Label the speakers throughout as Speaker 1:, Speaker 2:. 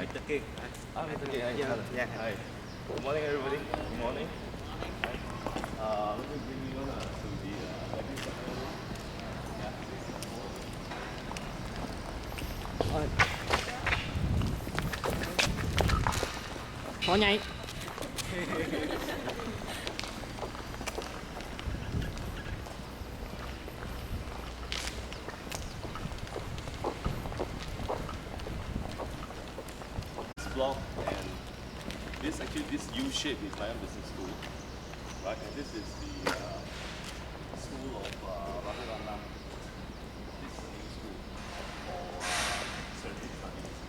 Speaker 1: Mr. King.
Speaker 2: Mr. Ngay.
Speaker 1: Yeah.
Speaker 2: Hi. Good morning, everybody. Good morning. Hi. Let me bring you to the banking sector.
Speaker 3: Thôi nhảy.
Speaker 2: Block, and this U shape is NanYang Business School, right? And this is the school of Raghunathan. This is a new school for certificate studies.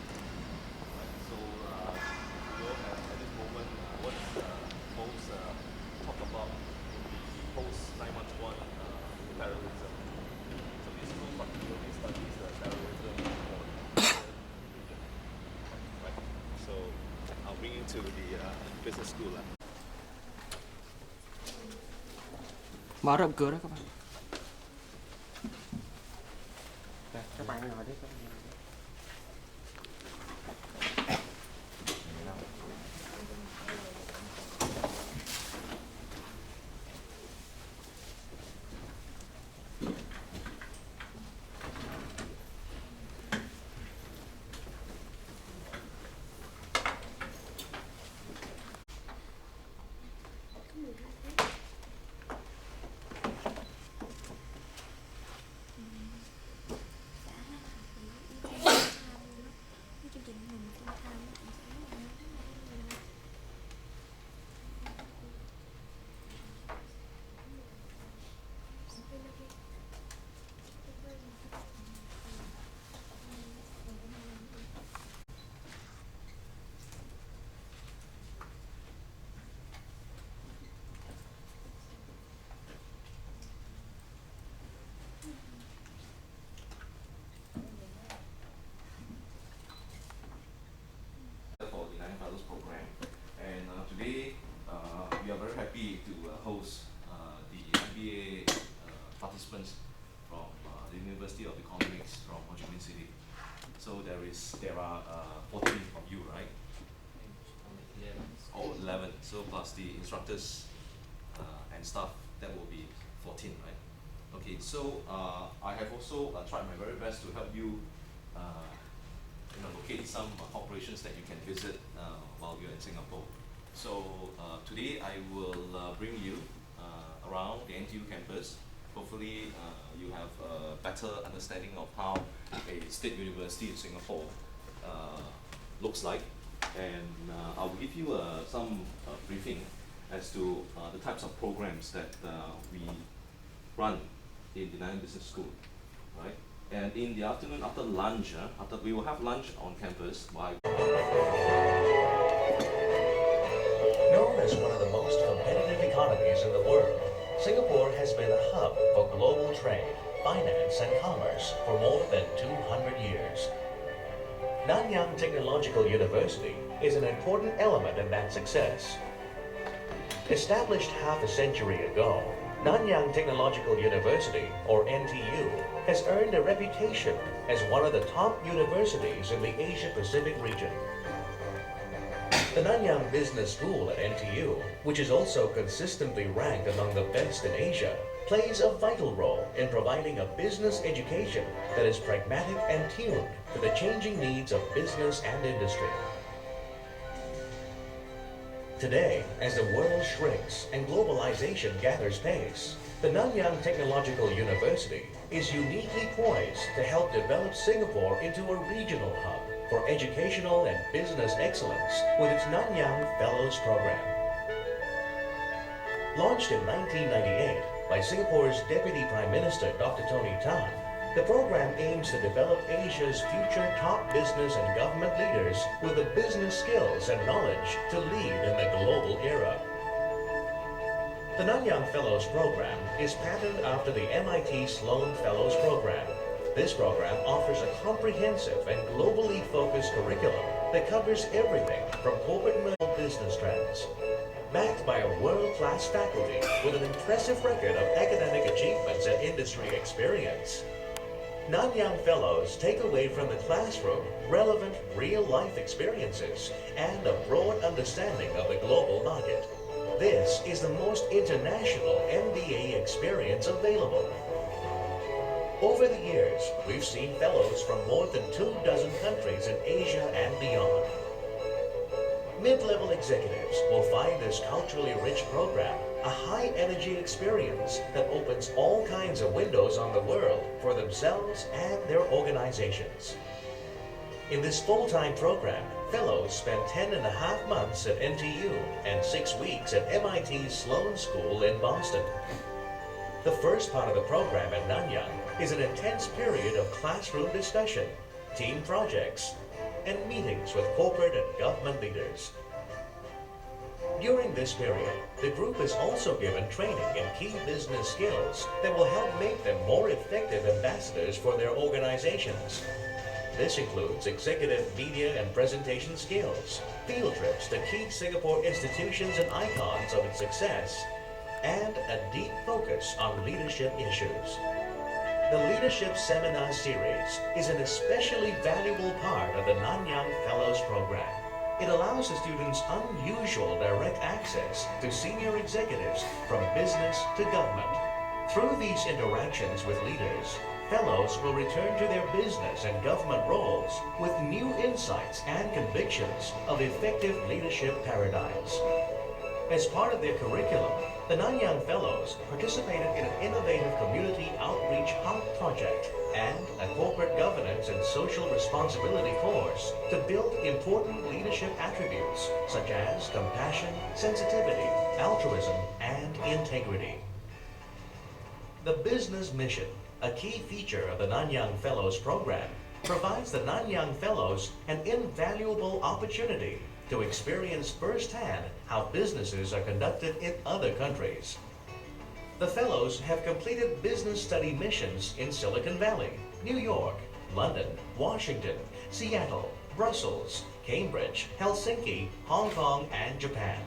Speaker 2: Right? So we all have at this moment what's most talk about the post 911 terrorism. So this school particularly studies terrorism for right? So I'll bring you to the business school.
Speaker 3: Mở rộng cửa đó các bạn. Các bạn ngồi đi.
Speaker 2: For the NanYang Fellows program, and today we are very happy to host the eMBA participants from the University of Economics from Ho Chi Minh City. So there are 14 of you, right? Oh, 11. So plus the instructors and staff, that will be 14, right? Okay, so I have also tried my very best to help you locate some corporations that you can visit while you're in Singapore. So today I will bring you around the NTU campus. Hopefully you have a better understanding of how a state university in Singapore looks like, and I will give you some briefing as to the types of programs that we run in the NanYang Business School, right? And in the afternoon, after lunch, we will have lunch on campus.
Speaker 4: Known as one of the most competitive economies in the world, Singapore has been a hub for global trade, finance, and commerce for more than 200 years. NanYang Technological University is an important element in that success. Established half a century ago, NanYang Technological University, or NTU, has earned a reputation as one of the top universities in the Asia-Pacific region. The NanYang Business School at NTU, which is also consistently ranked among the best in Asia, plays a vital role in providing a business education that is pragmatic and tuned to the changing needs of business and industry. Today, as the world shrinks and globalization gathers pace, the NanYang Technological University is uniquely poised to help develop Singapore into a regional hub for educational and business excellence with its NanYang Fellows Program. Launched in 1998 by Singapore's Deputy Prime Minister Dr. Tony Tan, the program aims to develop Asia's future top business and government leaders with the business skills and knowledge to lead in the global era. The NanYang Fellows Program is patterned after the MIT Sloan Fellows Program. This program offers a comprehensive and globally focused curriculum that covers everything from corporate and business trends. Backed by a world-class faculty with an impressive record of academic achievements and industry experience, NanYang Fellows take away from the classroom relevant real-life experiences and a broad understanding of the global market. This is the most international MBA experience available. Over the years, we've seen fellows from more than 24 countries in Asia and beyond. Mid-level executives will find this culturally rich program a high-energy experience that opens all kinds of windows on the world for themselves and their organizations. In this full-time program, fellows spend 10.5 months at NTU and 6 weeks at MIT's Sloan School in Boston. The first part of the program at NanYang is an intense period of classroom discussion, team projects, and meetings with corporate and government leaders. During this period, the group is also given training in key business skills that will help make them more effective ambassadors for their organizations. This includes executive media and presentation skills, field trips to key Singapore institutions and icons of its success, and a deep focus on leadership issues. The Leadership Seminar Series is an especially valuable part of the NanYang Fellows Program. It allows the students unusual direct access to senior executives from business to government. Through these interactions with leaders, fellows will return to their business and government roles with new insights and convictions of effective leadership paradigms. As part of their curriculum, the NanYang Fellows participated in an innovative community outreach hub project and a corporate governance and social responsibility course to build important leadership attributes such as compassion, sensitivity, altruism, and integrity. The business mission, a key feature of the NanYang Fellows program, provides the NanYang Fellows an invaluable opportunity to experience firsthand how businesses are conducted in other countries. The Fellows have completed business study missions in Silicon Valley, New York, London, Washington, Seattle, Brussels, Cambridge, Helsinki, Hong Kong, and Japan.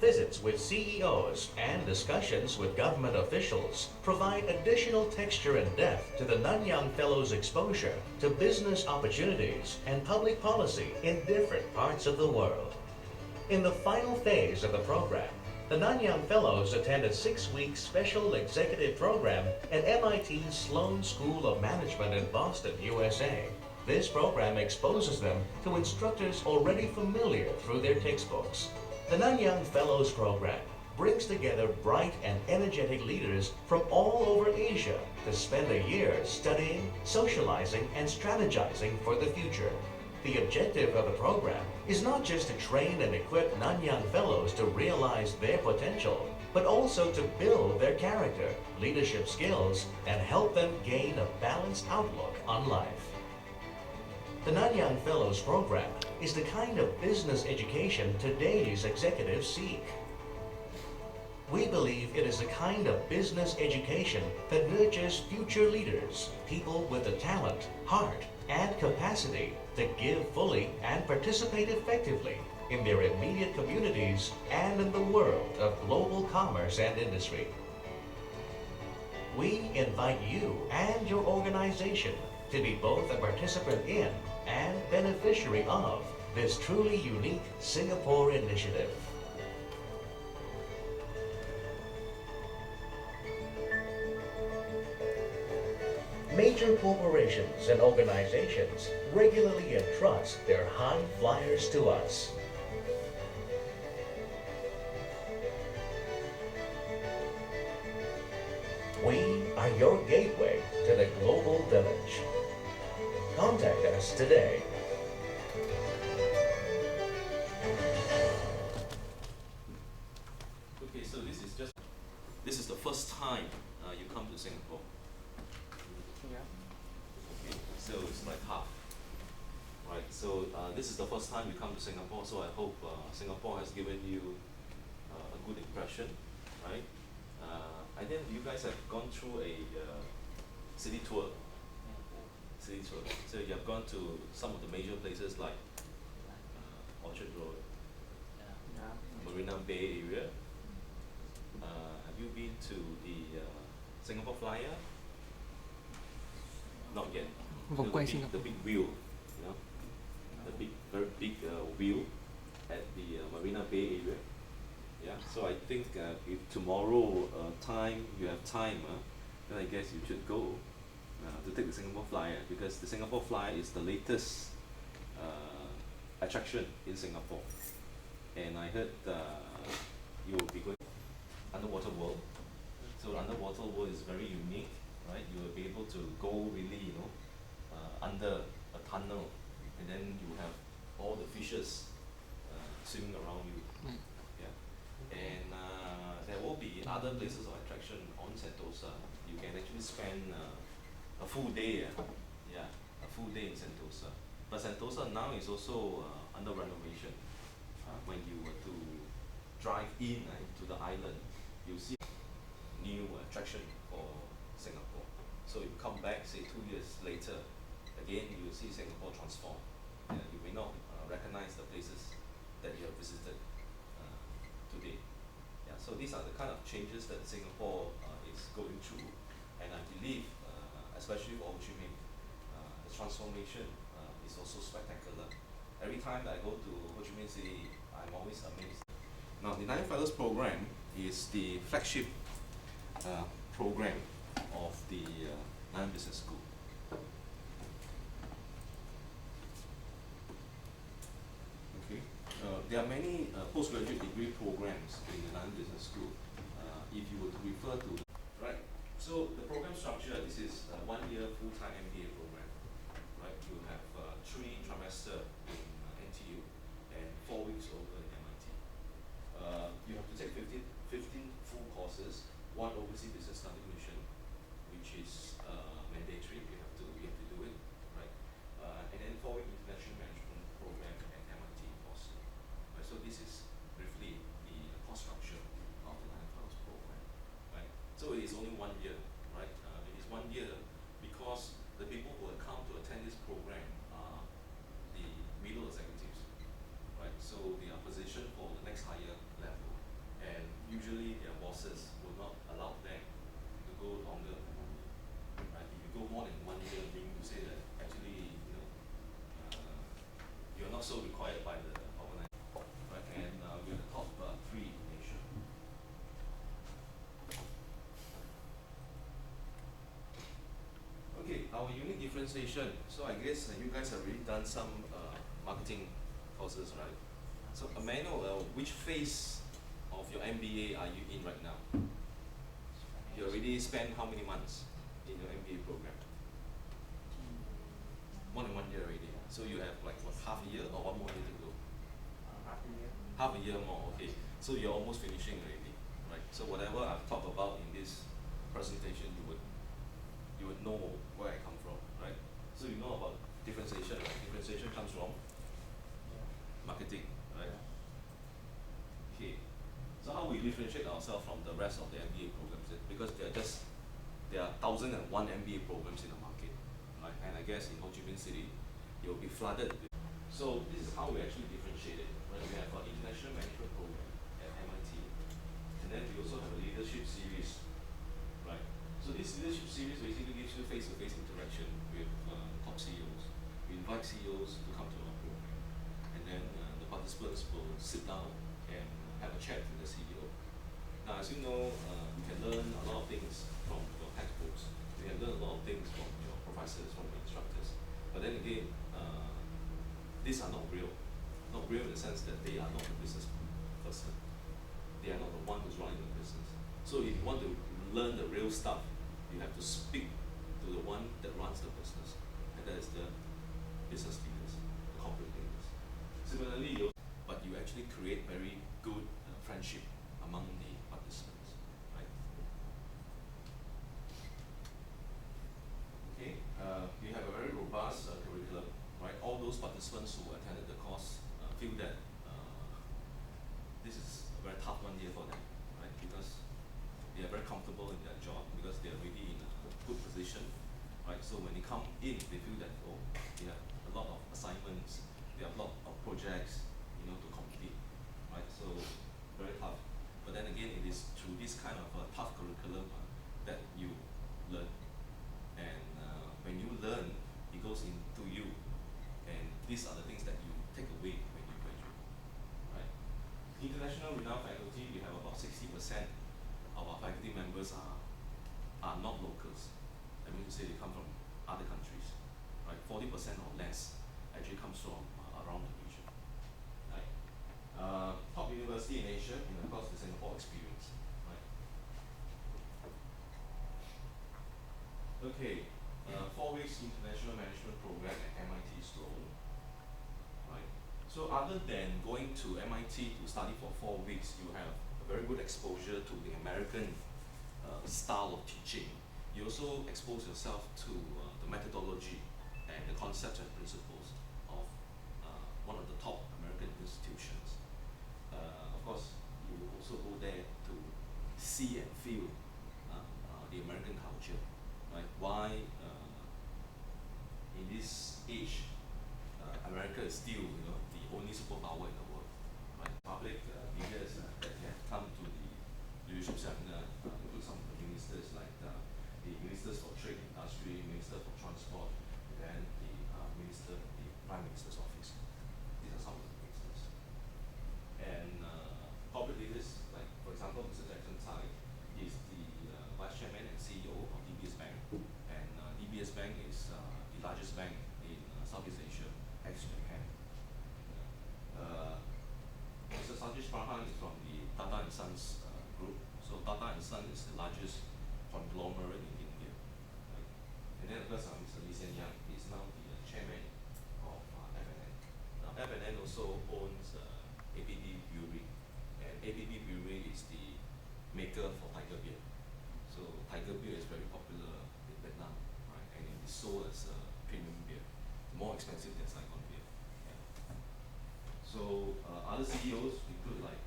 Speaker 4: Visits with CEOs and discussions with government officials provide additional texture and depth to the NanYang Fellows' exposure to business opportunities and public policy in different parts of the world. In the final phase of the program, the NanYang Fellows attend a 6-week special executive program at MIT's Sloan School of Management in Boston, USA. This program exposes them to instructors already familiar through their textbooks. The NanYang Fellows program brings together bright and energetic leaders from all over Asia to spend a year studying, socializing, and strategizing for the future. The objective of the program is not just to train and equip NanYang Fellows to realize their potential, but also to build their character, leadership skills, and help them gain a balanced outlook on life. The NanYang Fellows program is the kind of business education today's executives seek. We believe it is the kind of business education that nurtures future leaders, people with the talent, heart, and capacity to give fully and participate effectively in their immediate communities and in the world of global commerce and industry. We invite you and your organization to be both a participant in and beneficiary of this truly unique Singapore initiative. Major corporations and organizations regularly entrust their high flyers to us. We are your gateway to the global village. Contact us today.
Speaker 2: Okay, so this is the first time you come to Singapore.
Speaker 3: Yeah.
Speaker 2: Okay, so it's like half. Right, so this is the first time you come to Singapore, so I hope Singapore has given you a good impression, right? And then you guys have gone through a city tour. So you have gone to some of the major places like Orchard Road,
Speaker 3: Yeah.
Speaker 2: Marina Bay area. Have you been to the Singapore Flyer? Not yet.
Speaker 3: Vòng
Speaker 2: You know,
Speaker 3: quay
Speaker 2: the
Speaker 3: Singapore.
Speaker 2: big wheel, you know, the big, very big wheel at the Marina Bay area. Yeah, so I think if tomorrow you have time, then I guess you should go to take the Singapore Flyer, because the Singapore Flyer is the latest attraction in Singapore. And I heard you will be going underwater world. So underwater world is very unique, right? You will be able to go really, under a tunnel, and then you have all the fishes swimming around you.
Speaker 3: Mm.
Speaker 2: Yeah, and there will be other places of attraction on Sentosa. You can actually spend a full day. Yeah, a full day in Sentosa. But Sentosa now is also under renovation. When you were to drive in to the island, you see new attraction for Singapore. So you come back, say 2 years later, again you will see Singapore transform. You may not recognize the places that you have visited today. Yeah, so these are the kind of changes that Singapore is going through, and I believe, especially for Ho Chi Minh, the transformation is also spectacular. Every time that I go to Ho Chi Minh City, I'm always amazed. Now, the Nine Fellows program is the flagship program of the Nanyang Business School. Okay, there are many postgraduate degree programs in the Nanyang Business School. If you were to refer to, right? So the program structure, this is a 1 year full-time MBA program, right? You have 3 trimester in NTU and 4 weeks over in MIT. You have to take 15 full courses, 1 overseas business study mission, which is mandatory. You have to do it, right? And then 4-week international management program at MIT Boston. Right? So this is briefly the course structure of the Nine Fellows program, right? So it is only 1 year, right? It is 1 year because the people who will come to attend this program are the middle executives, right? So they are positioned for the next higher level, and usually their bosses will not allow them to go longer. Right? If you go more than 1 year, meaning to say that actually, you're not so required by the organization, right? And we're the top 3 in Asia. Okay, our unique differentiation. So I guess you guys have already done some marketing courses, right? So may I know which phase of your MBA are you in right now? You already spent how many months in your MBA program? More than 1 year already. So you have like what, half a year or 1 more year to go?
Speaker 3: Half a year.
Speaker 2: Half a year more, okay. So you're almost finishing already, right? So whatever I've talked about in this presentation, you would know where I come from, right? So you know about differentiation, right? Differentiation comes from marketing, right? Okay. So how we differentiate ourselves from the rest of the MBA programs? Because there are 1,001 MBA programs in the market, right? And I guess in Ho Chi Minh City, you'll be flooded with. So this is how we actually differentiate it. Right? We have an international management program at MIT, and then we also have a leadership series, right? So this leadership series basically gives you face-to-face interaction with top CEOs. We invite CEOs to come to our program, and then the participants will sit down and have a chat with the CEO. Now, as you know, you can learn a lot of things from your textbooks. You can learn a lot of things from your professors, from your instructors. But then again, these are not real. Not real in the sense that they are not the business person. They are not the one who's running the business. So if you want to learn the real stuff, you have to speak to the one that runs the business, and that is the business leaders, the corporate leaders. Similarly, but you actually create very good friendship among the participants, right? Okay, you have a very robust curriculum, right? All those participants who attended the course feel that this is a very tough 1 year for them, right? Because they are very comfortable in their job, because they are already in a good position, right? So when they come in, they feel that, oh, they have a lot of assignments, they have a lot of projects, to complete, right? So very tough. But then again, it is through this kind of tough curriculum that you learn. And when you learn, it goes into you. And these are the things that you take away when you graduate, right? International renowned faculty, we have about 60% of our faculty members are not locals. I mean to say they come from other countries, right? 40% or less actually comes from around the region, right? Top university in Asia, and of course the Singapore experience, right? Okay, 4 weeks international management program at MIT Sloan, right? So other than going to MIT to study for 4 weeks, you have a very good exposure to the American style of teaching. You also expose yourself to the methodology and the concepts and principles of one of the top American institutions. Of course, you will also go there to see and feel the American culture, right? Why in this age, America is still, the only superpower in the world, right? Public figures that have come to the leadership seminar include some of the ministers like the ministers for trade and industry, minister for transport, and then the prime minister's office. These are some of the ministers. And corporate leaders, like for example, Mr. Jackson Tai is the vice chairman and CEO of DBS Bank, and DBS Bank is the largest bank in Southeast Asia, ex-Japan. Mr. Sajesh Prahan is from the Tata and Sons group. So Tata and Sons is the largest conglomerate in India. Right? And then of course Mr. Lee Hsien Yang is now the chairman of F&N. Now F&N also owns APP Brewery, and APP Brewery is the maker for Tiger beer. So Tiger beer is very popular in Vietnam, right? And it is sold as a premium beer, more expensive than Saigon beer. Yeah. So other CEOs include like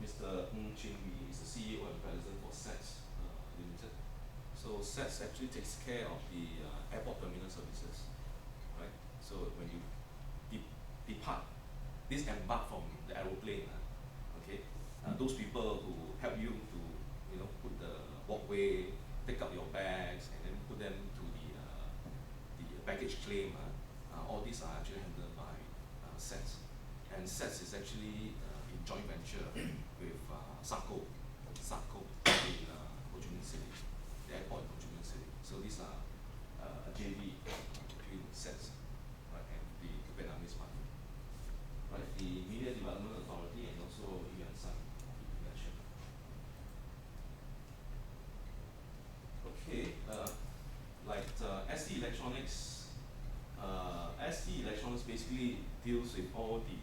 Speaker 2: Mr. Ng Chin Wee is the CEO and president for SETS Limited. So SETS actually takes care of the airport terminal services, right? So when you depart, disembark from the aeroplane, okay, those people who help you to, put the walkway, pick up your bags, and then put them to the baggage claim, all these are actually handled by SETS. And SETS is actually in joint venture with SACO in Ho Chi Minh City, the airport in Ho Chi Minh City. So these are a JV between SETS, right, and the Vietnamese party, right? The Media Development Authority and also Yuan San mentioned. Okay, like ST Electronics. ST Electronics basically deals with all the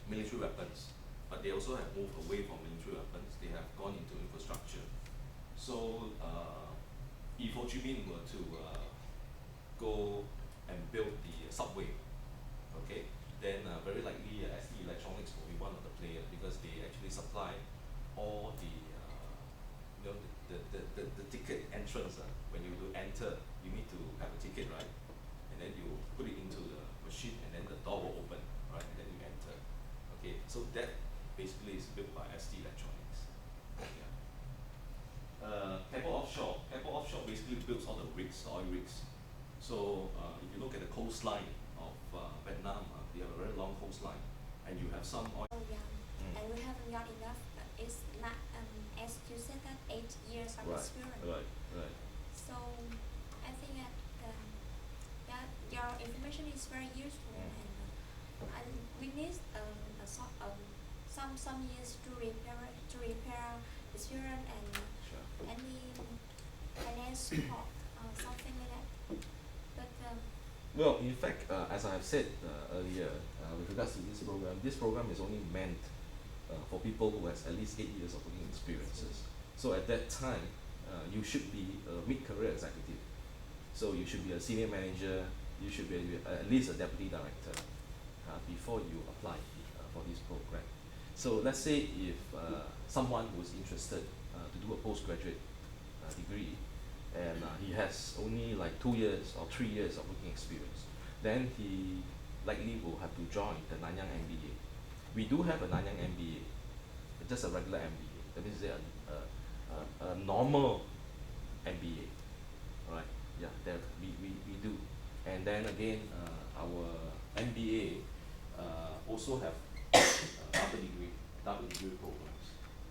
Speaker 2: military weapons, but they also have moved away from military weapons. They have gone into infrastructure. So if Ho Chi Minh were to go and build the subway, okay, then very likely ST Electronics will be one of the players, because they actually supply all the the ticket entrance. When you do enter, you need to have a ticket, right? And then you put it into the machine, and then the door will open, right? And then you enter. Okay, so that basically is built by ST Electronics. Yeah. Keppel Offshore basically builds all the rigs, oil rigs. So if you look at the coastline of Vietnam, they have a very long coastline, and you have some oil.
Speaker 1: And we haven't got enough. It's not, as you said, that 8 years of experience.
Speaker 2: Right.
Speaker 1: So I think that that your information is very useful, and we need some years to repair experience and
Speaker 2: Sure.
Speaker 1: any finance support, something like that. But
Speaker 5: Well, in fact, as I have said earlier, with regards to this program is only meant for people who has at least 8 years of working experiences. So at that time, you should be a mid-career executive. So you should be a senior manager, you should be at least a deputy director before you apply for this program. So let's say if someone who's interested to do a postgraduate degree, and he has only like 2 years or 3 years of working experience, then he likely will have to join the NanYang MBA. We do have a NanYang MBA, just a regular MBA. That means a normal MBA. Alright, yeah, that we do. And then again, our MBA also have double degree programs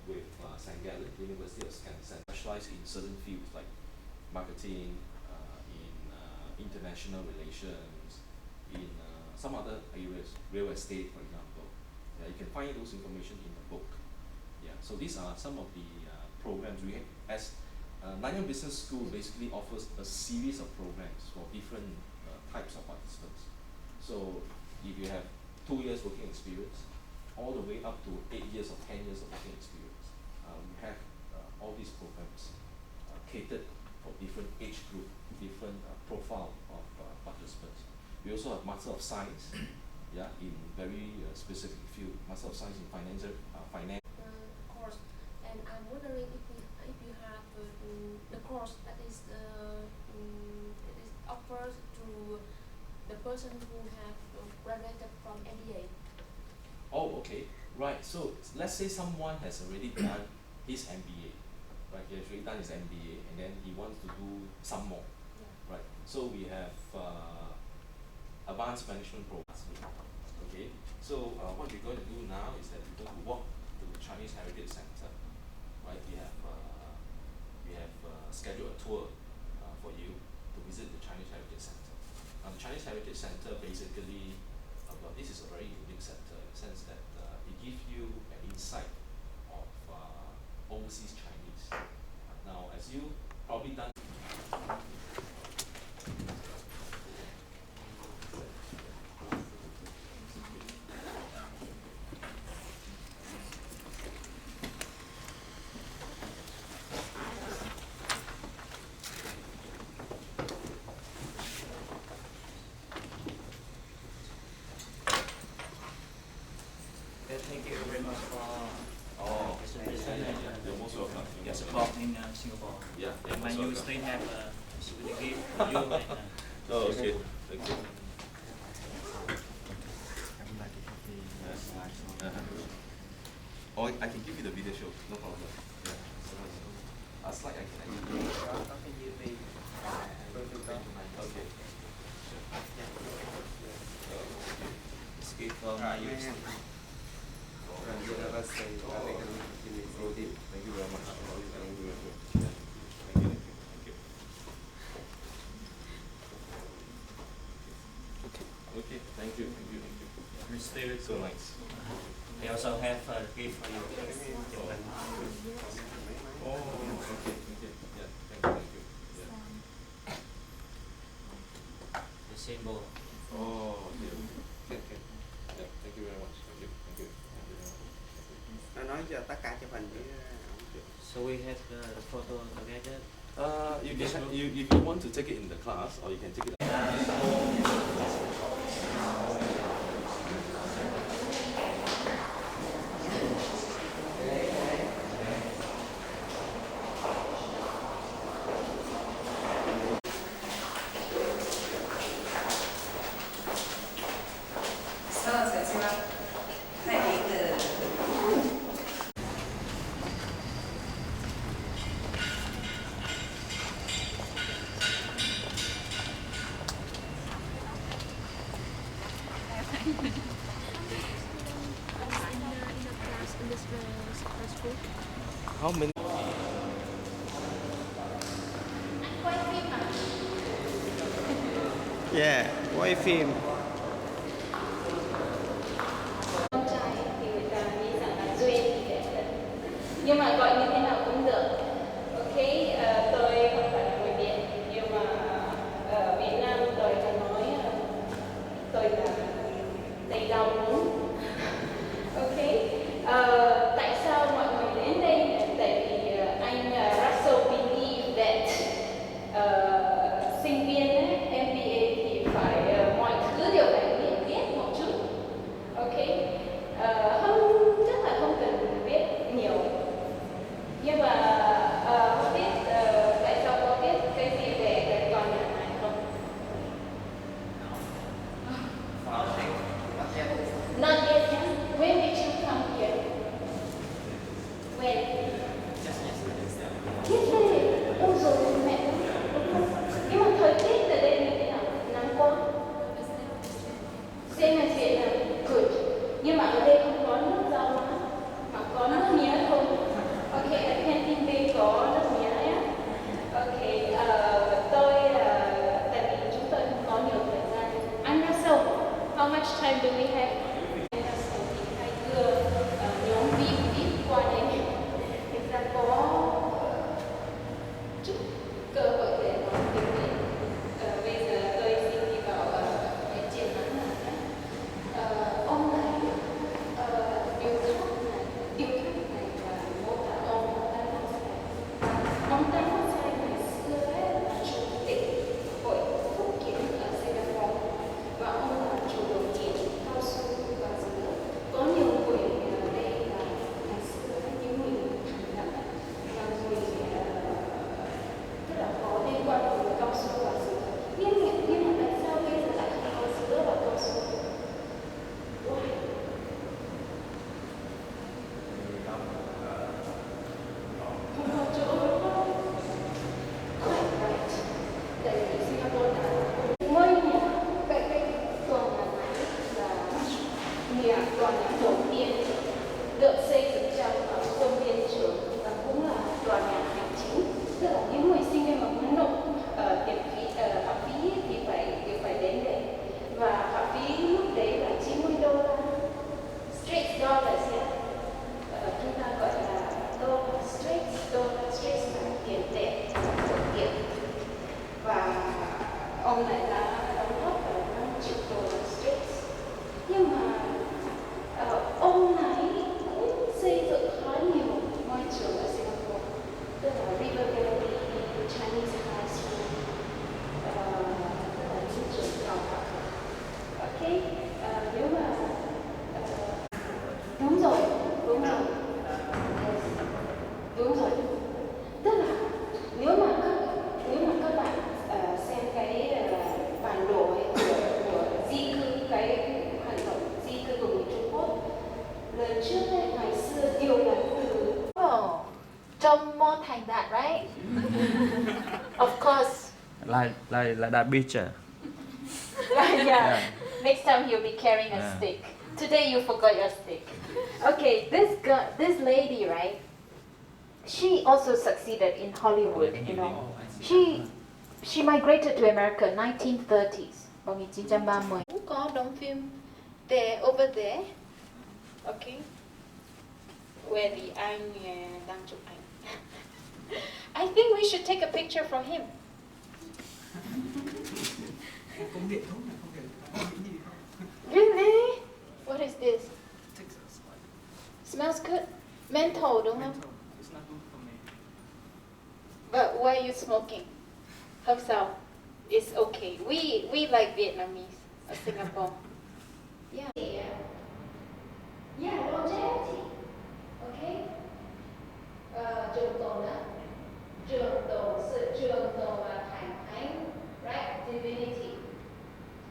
Speaker 5: with St. Gallen, University of Wisconsin, specialized in certain fields like marketing, in international relations, in some other areas, real estate, for example. Yeah, you can find those information in the book. Yeah, so these are some of the programs we have. As NanYang Business School basically offers a series of programs for different types of participants. So if you have 2 years working experience, all the way up to 8 years or 10 years of working experience, we have all these programs catered for different age group, different profile of participants. We also have Master of Science, yeah, in very specific field, Master of Science in finance.
Speaker 1: Course, and I'm wondering if you have the course that is offered to the person who have graduated from MBA.
Speaker 5: Oh, okay, right. So let's say someone has already done his MBA, right? He has already done his MBA, and then he wants to do some more,
Speaker 1: Yeah.
Speaker 5: right? So we have advanced management programs. Okay. So what we're going to do now is that we're going to walk to the Chinese Heritage Center, right? We have scheduled a tour for you to visit the Chinese Heritage Center. Now the Chinese Heritage Center basically, well, this is a very unique center in the sense that it gives you an insight of overseas Chinese. Now, as you probably done.
Speaker 3: Thank you very much for
Speaker 5: Oh,
Speaker 3: presentation and
Speaker 5: you're most welcome.
Speaker 3: your support in Singapore.
Speaker 5: Yeah, you're
Speaker 3: And
Speaker 5: most
Speaker 3: when you
Speaker 5: welcome.
Speaker 3: still have a special gift for you and
Speaker 5: Oh, okay. Thank you. Oh, I can give you the video show, no problem. Yeah. A slide I can actually. Okay. Escape from US. Thank you very much. Thank you. Yeah. Thank you. Okay, thank you.
Speaker 3: Mr.
Speaker 5: So nice.
Speaker 3: I also have a gift for you.
Speaker 5: Oh, okay, thank you. Yeah, thank you. Yeah.
Speaker 3: The symbol.
Speaker 5: Oh, okay. Yeah, thank you very much. Thank you.
Speaker 6: Nó nói cho tất cả chụp hình với
Speaker 3: So we have the photo together.
Speaker 5: If you want to take it in the class, or you can take it. How many?
Speaker 6: Yeah, quay phim.
Speaker 7: Con trai thì người ta nghĩ rằng là duyên thì đẹp thật, nhưng mà gọi như thế nào cũng được. Ok, tôi không phải là người Việt, nhưng mà ở Việt Nam tôi đã nói tôi là Tây Rau Muống. Ok, tại sao mọi người đến đây? Tại vì anh Russell believe that sinh viên MBA thì phải mọi thứ đều phải biết một chút. Ok, không chắc là không cần biết nhiều, nhưng mà không biết tại sao có biết cái gì về cái tòa nhà này không? Not yet, yeah. When did you come here? When? ông này đã đóng góp vào 50 triệu đô la States. Nhưng mà ông này cũng xây dựng khá nhiều môi trường ở Singapore, tức là River Valley, Chinese High School, tức là những trường cao học. Ok, nếu mà đúng rồi, đúng rồi, đúng rồi. Tức là nếu mà các bạn xem cái bản đồ ấy của di cư, cái hành động di cư của người Trung Quốc lần trước ấy, ngày xưa đều là từ trong môn thành đạt, right? Of course.
Speaker 8: Like that picture.
Speaker 7: Yeah. Next time you'll be carrying a stick. Today you forgot your stick. Okay, this lady, right? She also succeeded in Hollywood, you know. She migrated to America 1930s. 1930. Cũng có đóng phim there, over there. Okay. Where the anh đang chụp ảnh. I think we should take a picture for him. Really? What is this? Smells good. Menthol, đúng không?
Speaker 9: It's not good for me.
Speaker 7: But why are you smoking? How so? It's okay. We like Vietnamese ở Singapore. Yeah. Yeah, longevity. Okay. Trường tồn đó. Trường tồn, sự trường tồn và thành thánh, right? Divinity.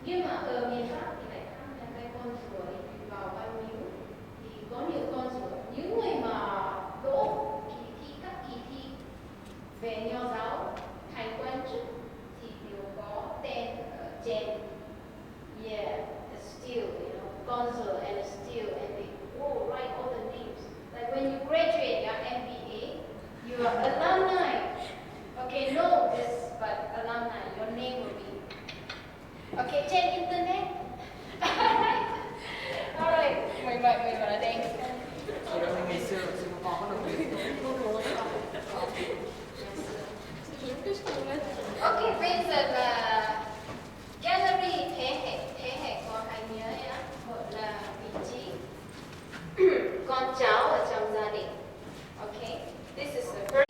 Speaker 7: Nhưng mà ở miền Bắc thì lại khác là cái con rùa thì vào Văn Miếu thì có nhiều con rùa. Những người mà đỗ các kỳ thi về nho giáo thành quan chức thì đều có tên trên. Yeah, a steel, you know, con rùa and a steel, and they write all the names. Like when you graduate your MBA, you are alumni. Okay, know this, but alumni, your name will be. Okay, trên internet. Alright, mời vào đây.
Speaker 9: Ngày xưa ở Singapore có đồng tiền.
Speaker 7: Okay, bây giờ là gallery thế hệ của anh nhớ nhá, một là vị trí con cháu ở trong gia đình. Okay, this is the first.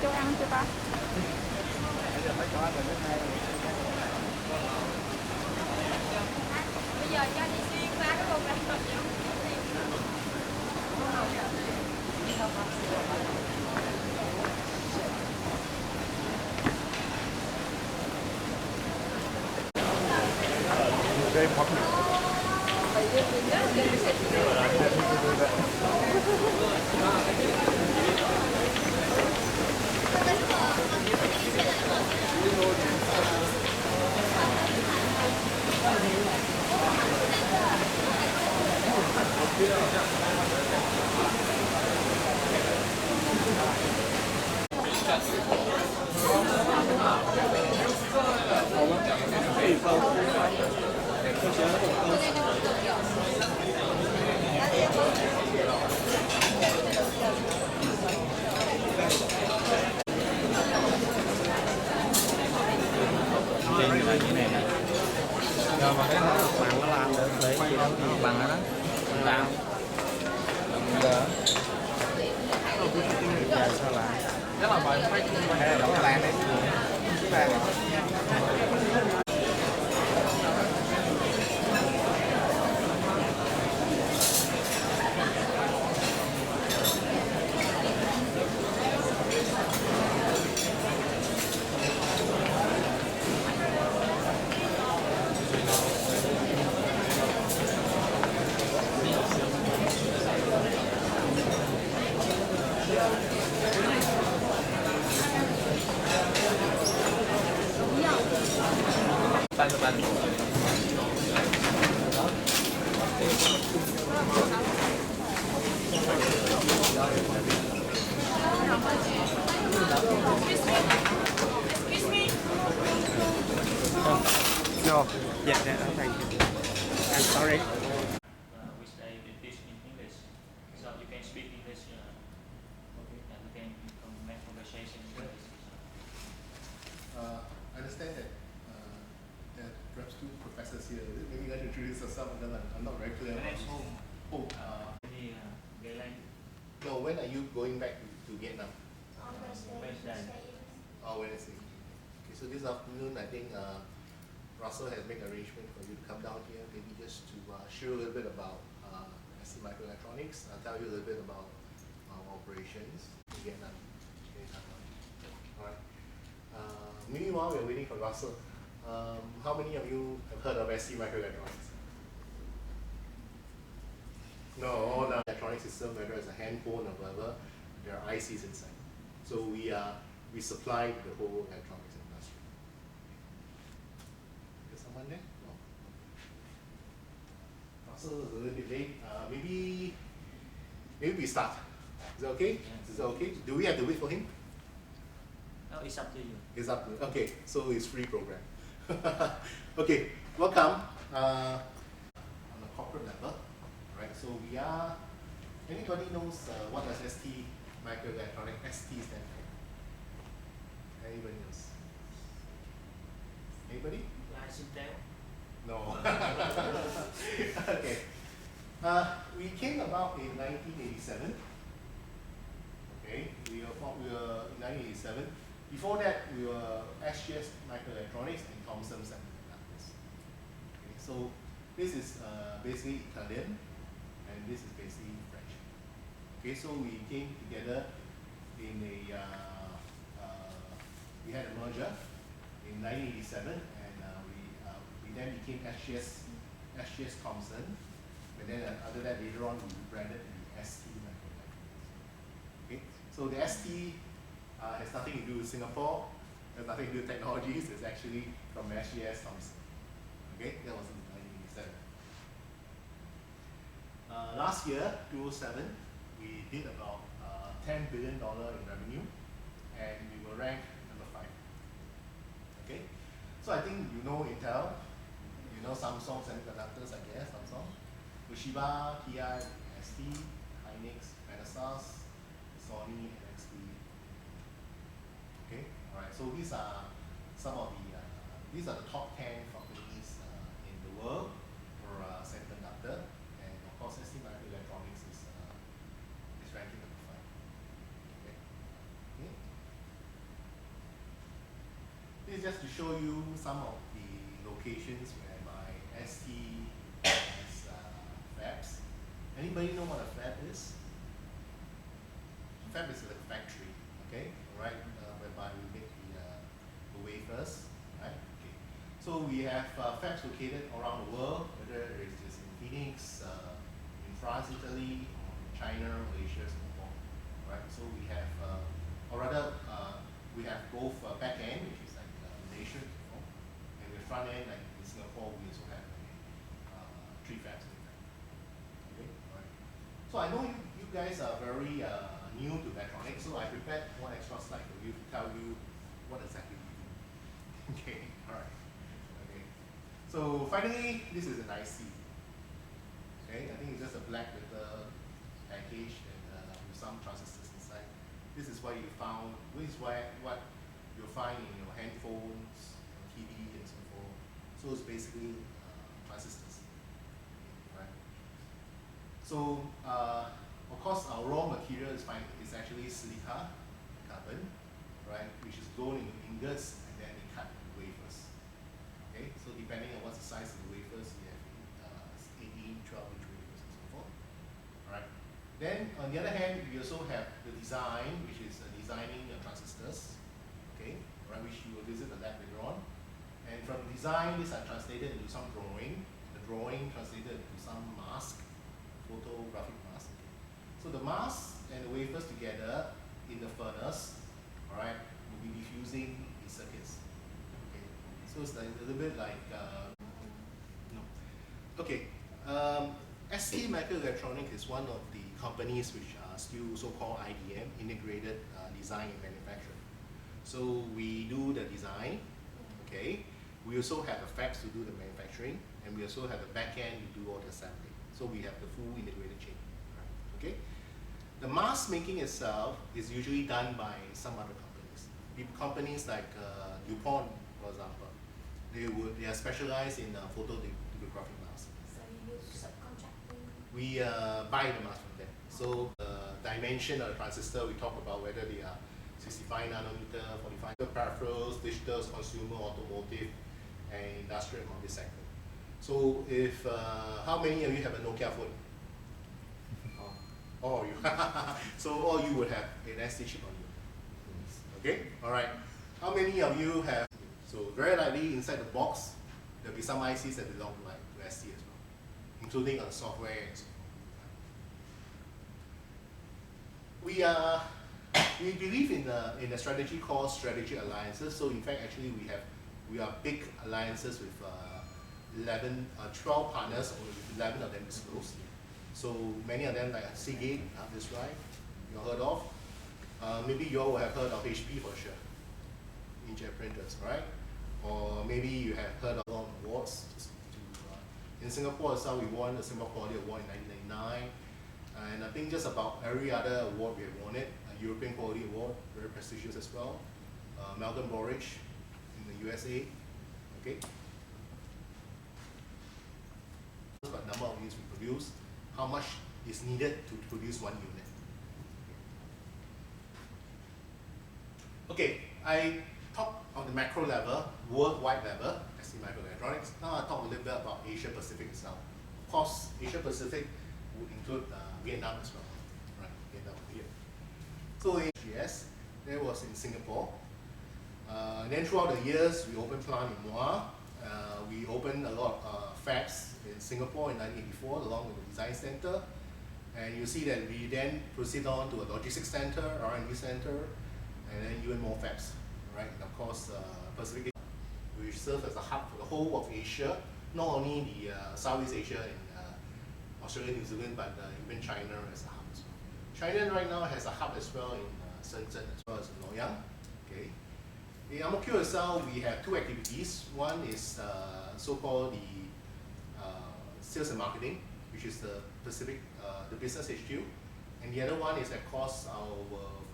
Speaker 7: chỗ ăn chưa ta? Bây giờ cho đi xuyên qua cái vùng này.
Speaker 8: Trên là như này nè. Rồi mà cái bằng nó làm được để gì đâu, nó bằng đó. Làm. Giờ. Giờ sao làm? Rất là mời mấy cái đổ là bàn đấy. Cái bàn.
Speaker 9: No, yeah, thank you. I'm sorry.
Speaker 10: Which they teach in English, so you can speak English and you can make conversation in English.
Speaker 11: I understand that there are perhaps two professors here. Maybe you guys introduce yourself, and then I'm not very clear.
Speaker 10: My name's Home.
Speaker 11: Oh, no, when are you going back to Vietnam?
Speaker 10: Wednesday.
Speaker 11: Oh, Wednesday. Okay, so this afternoon, I think Russell has made arrangement for you to come down here, maybe just to share a little bit about ST Microelectronics. I'll tell you a little bit about our operations in Vietnam. Okay, alright. Meanwhile, we're waiting for Russell. How many of you have heard of ST Microelectronics? No, the electronic system, whether it's a handphone or whatever, there are ICs inside. So we supply the whole electronics industry. Is someone there? No. Russell is a little bit late. Maybe we start. Is that okay?
Speaker 10: Yeah.
Speaker 11: Is that okay? Do we have to wait for him?
Speaker 10: No, it's up to you.
Speaker 11: It's up to okay. So it's free program. Okay, welcome. On a corporate level, right? So we are. Anybody knows what does ST Microelectronics ST stand for? Anybody knows? Anybody?
Speaker 10: Intel.
Speaker 11: No. Okay. We came about in 1987. Okay, we were in 1987. Before that, we were SGS Microelectronics and Thomson Semiconductors. Okay, so this is basically Italian, and this is basically French. Okay, so we came together in we had a merger in 1987, and we then became SGS Thomson, and then after that later on we rebranded to ST Microelectronics. Okay, so the ST has nothing to do with Singapore, has nothing to do with technologies, it's actually from SGS Thomson. Okay, that was in 1987. Last year, 2007, we did about $10 billion in revenue, and we were ranked number 5. Okay, so I think you know Intel, you know Samsung Semiconductors, I guess, Samsung, Toshiba, TI, ST, Hynix, Renesas, Sony, NXP. Okay, alright, so these are some of these are the top 10 companies in the world for semiconductor, and of course ST Microelectronics is ranking number 5. Okay. Okay. is just to show you some of the locations where my ST has fabs. Anybody know what a fab is? Fab is like a factory, okay, right, whereby we make the wafers, right? Okay. So we have fabs located around the world, whether it is in Phoenix, in France, Italy, or China, Malaysia, Singapore, right? So we have, or rather, we have both back end, which is like Malaysia, and the front end, like in Singapore, we also have 3 fabs. Okay, all right. So I know you guys are very new to electronics, so I prepared one extra slide for you to tell you what exactly we do. Okay, all right. Okay. So finally, this is an IC. Okay, I think it's just a black with a package and with some transistors inside. This is what you found. This is what you'll find in your handphones, TV, and so forth. So it's basically transistors. Right. So of course, our raw material is actually silica carbon, right, which is grown into ingots and then they cut into wafers. Okay, so depending on what's the size of the wafers, you have 18, 12-inch wafers and so forth. All right. Then on the other hand, we also have the design, which is designing transistors. Okay, right, which you will visit the lab later on. And from design, these are translated into some drawing. The drawing translated into some mask, photographic mask. So the mask and the wafers together in the furnace, all right, will be diffusing the circuits. Okay, so it's like a little bit like no. Okay, ST Microelectronics is one of the companies which are still so-called IDM, integrated design and manufacturing. So we do the design. Okay, we also have the fabs to do the manufacturing, and we also have the back end to do all the assembly. So we have the full integrated chain. Okay, the mask making itself is usually done by some other companies. Companies like DuPont, for example, they are specialized in photolithographic masks.
Speaker 1: So you use subcontracting?
Speaker 11: We buy the mask from them. So the dimension of the transistor, we talk about whether they are 65 nanometer, 45 peripherals, digital, consumer, automotive, and industrial and multi-sector. So if how many of you have a Nokia phone? Oh, you. So all you would have an ST chip on you. Okay, all right. How many of you have? So very likely inside the box there'll be some ICs that belong to ST as well, including on software and so forth. We believe in a strategy called strategic alliances. So in fact, actually we are big alliances with 12 partners, or 11 of them disclosed. So many of them like Seagate, this right, you heard of. Maybe you all will have heard of HP for sure, inkjet printers, right? Or maybe you have heard of all awards. In Singapore itself, we won the Singapore Quality Award in 1999, and I think just about every other award we have won it. A European Quality Award, very prestigious as well. Malcolm Borich in the USA. Okay. But number of units we produce, how much is needed to produce one unit. Okay, I talked on the macro level, worldwide level, ST Microelectronics. Now I talk a little bit about Asia Pacific itself. Of course, Asia Pacific would include Vietnam as well. Right, Vietnam here. So in GS, that was in Singapore. Then throughout the years, we opened plant in Muar. We opened a lot of fabs in Singapore in 1984, along with the design center. And you see that we then proceed on to a logistics center, R&D center, and then even more fabs, right? And of course, Pacific, which serves as a hub for the whole of Asia, not only the Southeast Asia and Australia, New Zealand, but even China as a hub as well. China right now has a hub as well in Shenzhen as well as in NanYang. Okay. In Ang Mo Kio itself, we have 2 activities. One is so-called the sales and marketing, which is the Pacific, the business HQ, and the other one is of course our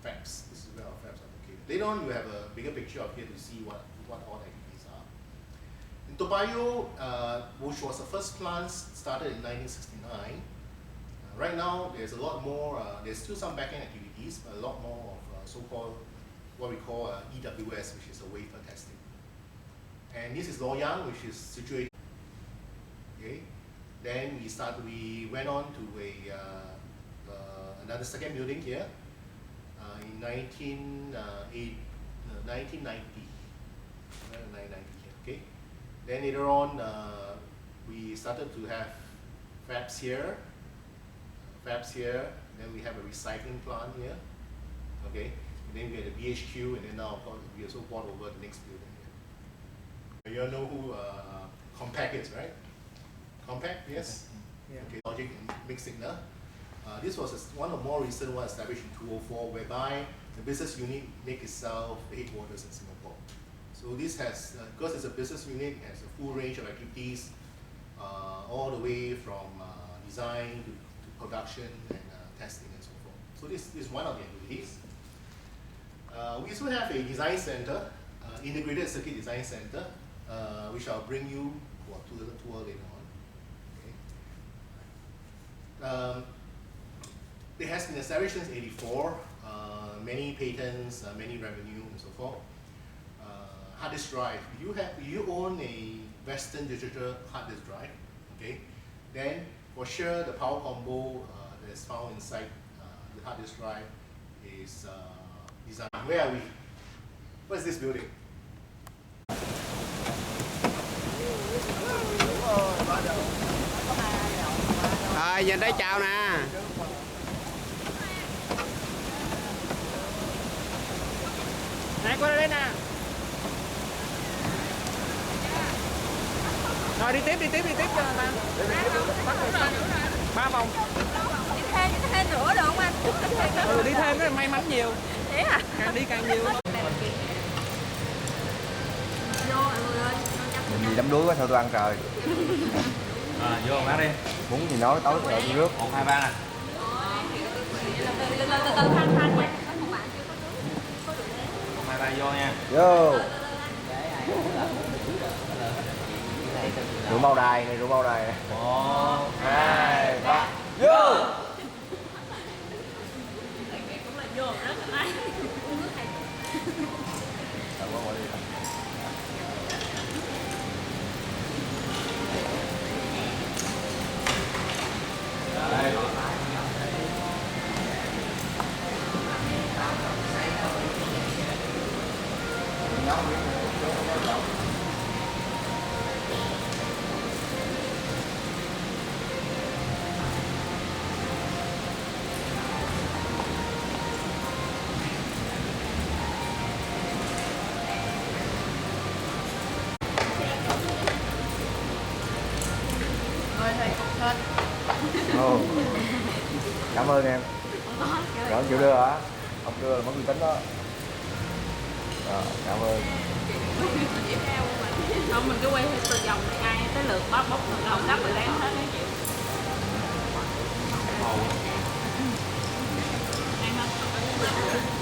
Speaker 11: fabs. This is where our fabs are located. Later on, you have a bigger picture of here to see what all the activities are. In Toa Payoh, which was the first plant started in 1969. Right now, there's a lot more. There's still some back-end activities, but a lot more of so-called what we call EWS, which is a wafer testing. And this is NanYang, which is situated. Okay. Then we went on to another second building here in 1990. Okay. Then later on, we started to have fabs here. Then we have a recycling plant here. Okay. And then we had a BHQ, and then now of course we also bought over the next building here. You all know who Compact is, right? Compact, yes.
Speaker 9: Yeah.
Speaker 11: Okay. Logic and mixed signal. This was one of the more recent ones established in 2004, whereby the business unit make itself the headquarters in Singapore. So this has, because it's a business unit, it has a full range of activities, all the way from design to production and testing and so forth. So this is one of the activities. We also have a design center, integrated circuit design center, which I'll bring you to the tour later on. Okay. It has been established since '84. Many patents, many revenue, and so forth. Hard disk drive. You own a Western Digital hard disk drive, okay? Then for sure the power combo that is found inside the hard disk drive is designed. Where are we? What is this building?
Speaker 9: Nhìn đây chào nè. Nè qua đây nè. Rồi đi tiếp cho ba. Ba vòng.
Speaker 1: Đi thêm nữa được không anh?
Speaker 9: Đi thêm nó may mắn nhiều.
Speaker 1: Thế à?
Speaker 9: Càng đi càng nhiều.
Speaker 1: Vô mọi người ơi.
Speaker 8: Gì đấm đuối quá sao tôi ăn trời.
Speaker 5: Vô ăn đi.
Speaker 8: Muốn gì nói tối tôi nước.
Speaker 5: 1, 2, 3 nè.
Speaker 1: Từ thanh nha.
Speaker 5: 1, 2, 3 vô nha.
Speaker 8: Vô. Rượu bao đài này, rượu bao đài này.
Speaker 5: 1,
Speaker 8: 2, 3. Vô.
Speaker 1: Cũng là vô rất là hay.
Speaker 8: Oh. Cảm ơn em. Rồi chịu đưa hả? Không đưa là mất uy tín đó. Rồi, cảm ơn.
Speaker 7: Không, mình cứ quay từ vòng này, ai tới lượt bóc từ đầu đắp rồi lén hết đấy chịu. Ăn không?